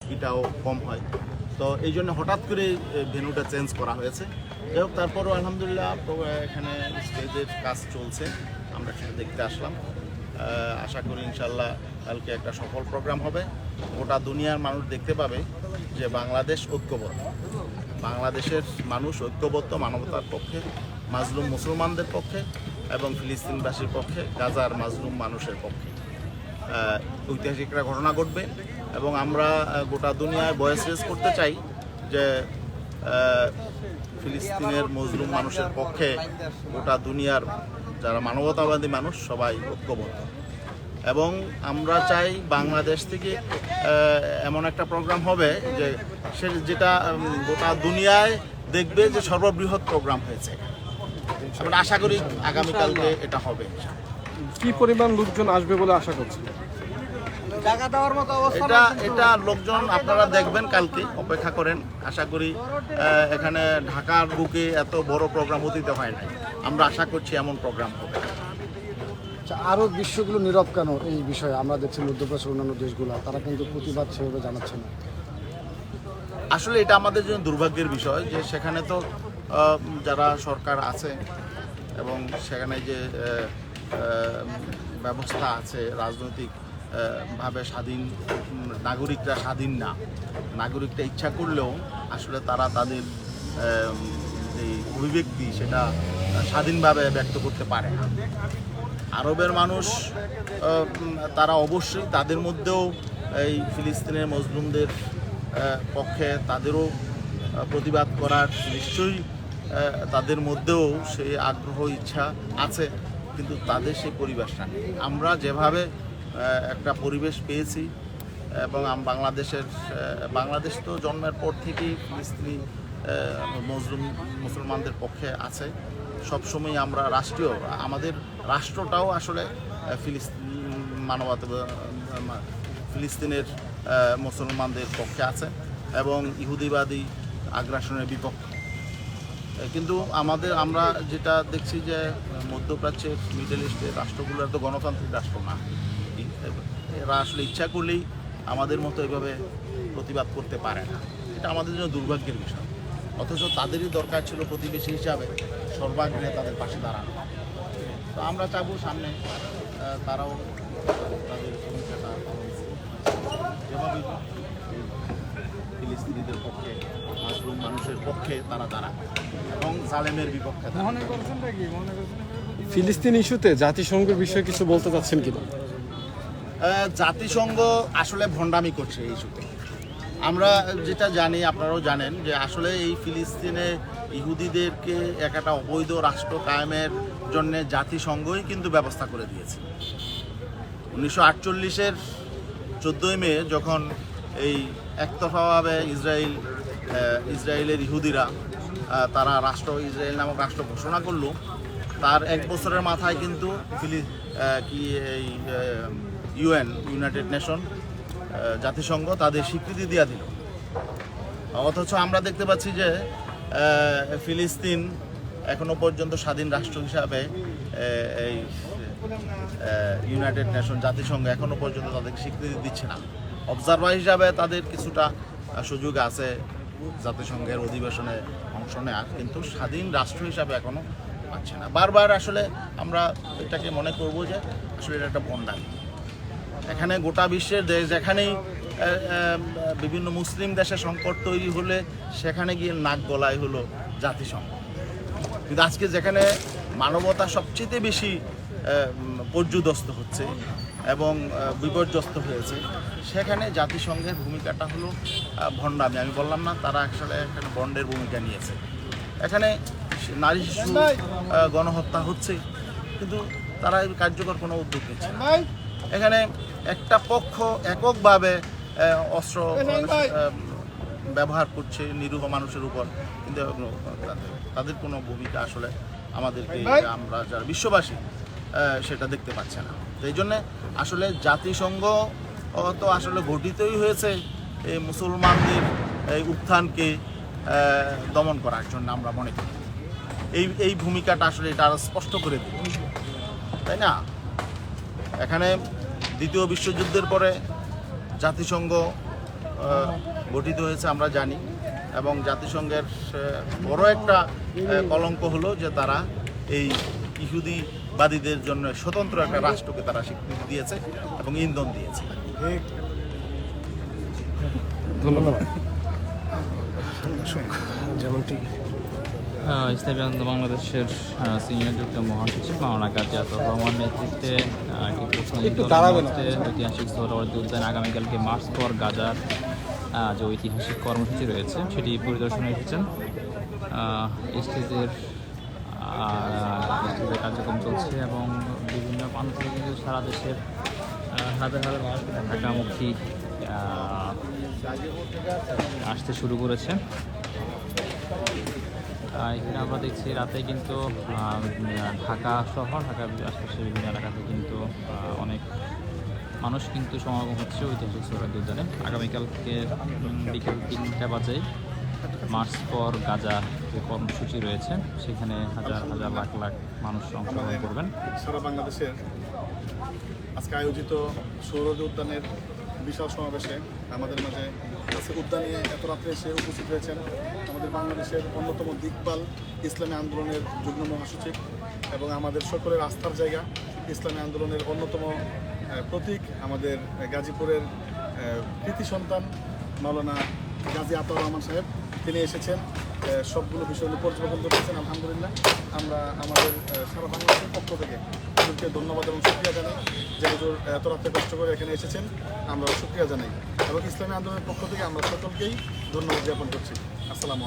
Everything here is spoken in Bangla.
ফিটাও কম হয়। তো এই জন্য হঠাৎ করে ভেন্যুটা চেঞ্জ করা হয়েছে। যাই হোক, তারপরও আলহামদুলিল্লাহ এখানে স্টেজের কাজ চলছে, আমরা সেটা দেখতে আসলাম। আশা করি ইনশাল্লাহ কালকে একটা সফল প্রোগ্রাম হবে। গোটা দুনিয়ার মানুষ দেখতে পাবে যে বাংলাদেশ ঐক্যবদ্ধ, বাংলাদেশের মানুষ ঐক্যবদ্ধ মানবতার পক্ষে, মাজলুম মুসলমানদের পক্ষে এবং ফিলিস্তিনবাসীর পক্ষে, গাজার মাজলুম মানুষের পক্ষে। ঐতিহাসিক একটা ঘটনা ঘটবে এবং আমরা গোটা দুনিয়ায় ভয়েস রেজ করতে চাই যে ফিলিস্তিনের মজলুম মানুষের পক্ষে গোটা দুনিয়ার যারা মানবতাবাদী মানুষ সবাই ঐক্যবদ্ধ। এবং আমরা চাই বাংলাদেশ থেকে এমন একটা প্রোগ্রাম হবে যে যেটা গোটা দুনিয়ায় দেখবে যে সর্ববৃহৎ প্রোগ্রাম হয়েছে। আমরা আশা করি আগামীকালকে এটা হবে। কি পরিমাণ লোকজন আসবে বলে আশা করছেন? এটা লোকজন আপনারা দেখবেন, কালকে অপেক্ষা করেন। আশা করি এখানে ঢাকার বুকে এত বড় প্রোগ্রাম অতীতে হয় নাই, আমরা আশা করছি এমন প্রোগ্রাম হবে। আরও বিশ্বগুলো নীরব কেন এই বিষয়ে? আমরা দেখছি মধ্যপ্রাচ্যের অন্যান্য দেশগুলো তারা কিন্তু প্রতিবাদ সেভাবে জানাচ্ছে না। আসলে এটা আমাদের জন্য দুর্ভাগ্যের বিষয় যে সেখানে তো যারা সরকার আছে এবং সেখানে যে ব্যবস্থা আছে রাজনৈতিক ভাবে স্বাধীন, নাগরিকরা স্বাধীন না। নাগরিকরা ইচ্ছা করলেও আসলে তারা তাদের যে অভিব্যক্তি সেটা স্বাধীনভাবে ব্যক্ত করতে পারে না। আরবের মানুষ তারা অবশ্যই, তাদের মধ্যেও এই ফিলিস্তিনের মজলুমদের পক্ষে তাদেরও প্রতিবাদ করার নিশ্চয়ই তাদের মধ্যেও সেই আগ্রহ ইচ্ছা আছে, কিন্তু তাদের সেই পরিবেশটা নেই। আমরা যেভাবে একটা পরিবেশ পেয়েছি এবং বাংলাদেশ তো জন্মের পর থেকেই ফিলিস্তিনি মুসলমানদের পক্ষে আছে। সবসময় আমরা আমাদের রাষ্ট্রটাও আসলে ফিলিস্তিনের মুসলমানদের পক্ষে আছে এবং ইহুদিবাদী আগ্রাসনের বিপক্ষে। কিন্তু আমরা যেটা দেখছি যে মধ্যপ্রাচ্যের, মিডল ইস্টের রাষ্ট্রগুলোর তো গণতান্ত্রিক রাষ্ট্র না। এরা আসলে ইচ্ছা করলেই আমাদের মতো এভাবে প্রতিবাদ করতে পারে না। এটা আমাদের জন্য দুর্ভাগ্যের বিষয়। অথচ তাদেরই দরকার ছিল প্রতিবেশী হিসাবে সর্বাগ্রে তাদের পাশে দাঁড়ানো। তো আমরা চাবো সামনে তারাও তাদের ভূমিকাটা যেভাবে ফিলিস্তিনিদের পক্ষে, মাসলুম মানুষের পক্ষে তারা দাঁড়ায় এবং জালেমের বিপক্ষে। ফিলিস্তিন ইস্যুতে জাতিসংঘের বিষয়ে কিছু বলতে চাচ্ছেন কিনা? জাতিসংঘ আসলে ভণ্ডামি করছে এই ইস্যুতে। আমরা যেটা জানি, আপনারাও জানেন যে আসলে এই ফিলিস্তিনে ইহুদিদেরকে একটা অবৈধ রাষ্ট্র কায়েমের জন্য জাতিসংঘই কিন্তু ব্যবস্থা করে দিয়েছে। 1948-এর 14ই মে যখন এই একতরফাভাবে ইসরায়েলের ইহুদিরা তারা ইসরায়েল নামক রাষ্ট্র ঘোষণা করলো, তার এক বছরের মাথায় কিন্তু ইউনাইটেড নেশন, জাতিসংঘ তাদের স্বীকৃতি দিয়ে দিল। অথচ আমরা দেখতে পাচ্ছি যে ফিলিস্তিন এখনো পর্যন্ত স্বাধীন রাষ্ট্র হিসাবে এই ইউনাইটেড নেশন, জাতিসংঘ এখনো পর্যন্ত তাদেরকে স্বীকৃতি দিচ্ছে না। অবজারভার হিসাবে তাদের কিছুটা সুযোগ আছে জাতিসংঘের অধিবেশনে অংশ নেওয়ার, কিন্তু স্বাধীন রাষ্ট্র হিসাবে এখনো পাচ্ছে না। বারবার আসলে আমরা এটাকে মনে করব যে আসলে এটা একটা ভণ্ডামি। এখানে গোটা বিশ্বের দেশ, যেখানেই বিভিন্ন মুসলিম দেশে সংকট তৈরি হলে সেখানে গিয়ে নাক গলায় হলো জাতিসংঘ। কিন্তু আজকে যেখানে মানবতা সবচেয়ে বেশি পর্যুদস্ত হচ্ছে এবং বিপর্যস্ত হয়েছে, সেখানে জাতিসংঘের ভূমিকাটা হলো ভণ্ডামি। আমি বললাম না, তারা আসলে এখানে বন্ডের ভূমিকা নিয়েছে। এখানে নারী শিশু গণহত্যা হচ্ছে, কিন্তু তারা কার্যকর কোনো উদ্যোগ নিচ্ছে না। এখানে একটা পক্ষ এককভাবে অস্ত্র ব্যবহার করছে নিরীহ মানুষের উপর, কিন্তু তাদের কোনো ভূমিকা আসলে আমাদেরকে, আমরা যারা বিশ্ববাসী, সেটা দেখতে পাচ্ছে না। তো এই জন্যে আসলে জাতিসংঘ তো আসলে গঠিতই হয়েছে এই মুসলমানদের এই উত্থানকে দমন করার জন্য। আমরা মনে করি এই ভূমিকাটা আসলে এটা আরো স্পষ্ট করে দিল, তাই না? এখানে দ্বিতীয় বিশ্বযুদ্ধের পরে জাতিসংঘ গঠিত হয়েছে আমরা জানি, এবং জাতিসংঘের বড় একটা কলঙ্ক হলো যে তারা এই ইহুদিবাদীদের জন্য স্বতন্ত্র একটা রাষ্ট্রকে তারা স্বীকৃতি দিয়েছে এবং ইন্ধন দিয়েছে। ধন্যবাদ। ইসলামী আন্দোলন বাংলাদেশের সিনিয়র যুক্ত মহাসচিব মাওলানা গাজী আতাউর রহমান নেতৃত্বে ঐতিহাসিক সোহরাওয়ার্দী উদ্যান আগামীকালকে মার্চ ফর গাজার যে ঐতিহাসিক কর্মসূচি রয়েছে সেটি পরিদর্শনে এসেছেন। স্টেজের কার্যক্রম চলছে এবং বিভিন্ন প্রান্ত থেকে কিন্তু সারা দেশের হাজার হাজার মানুষ ঢাকামুখী আসতে শুরু করেছে। এখানে আমরা দেখছি রাতে কিন্তু ঢাকা শহর, ঢাকার আশপাশের বিভিন্ন এলাকাতে কিন্তু অনেক মানুষ কিন্তু সমাগম হচ্ছে ঐতিহাসিক সোহরাওয়ার্দী উদ্যানে। আগামীকালকে বিকেল 3টা বাজে মার্চ ফর গাজা যে কর্মসূচি রয়েছে সেখানে হাজার হাজার লাখ লাখ মানুষ অংশগ্রহণ করবেন। সারা বাংলাদেশের আজকে আয়োজিত সোহরাওয়ার্দী উদ্যানের বিশাল সমাবেশে আমাদের মাঝে আজকে উদ্যানে এত রাত্রে এসে উপস্থিত হয়েছেন আমাদের বাংলাদেশের অন্যতম দিকপাল ইসলামী আন্দোলনের যুগ্ম মহাসচিব এবং আমাদের সকলের আস্থার জায়গা ইসলামী আন্দোলনের অন্যতম প্রতীক আমাদের গাজীপুরের কৃতি সন্তান মাওলানা গাজী আতাউর রহমান সাহেব। তিনি এসেছেন, সবগুলো বিষয় পর্যবেক্ষণ করতেছেন। আলহামদুলিল্লাহ আমরা আমাদের সারা বাংলাদেশের পক্ষ থেকে হুজুরকে ধন্যবাদ এবং শুকরিয়া জানাই যে হুজুর এত রাত্রে কষ্ট করে এখানে এসেছেন, আমরা শুকরিয়া জানাই এবং ইসলামী আন্দোলনের পক্ষ থেকে আমরা সকলকেই ধন্যবাদ জ্ঞাপন করছি। আসসালামু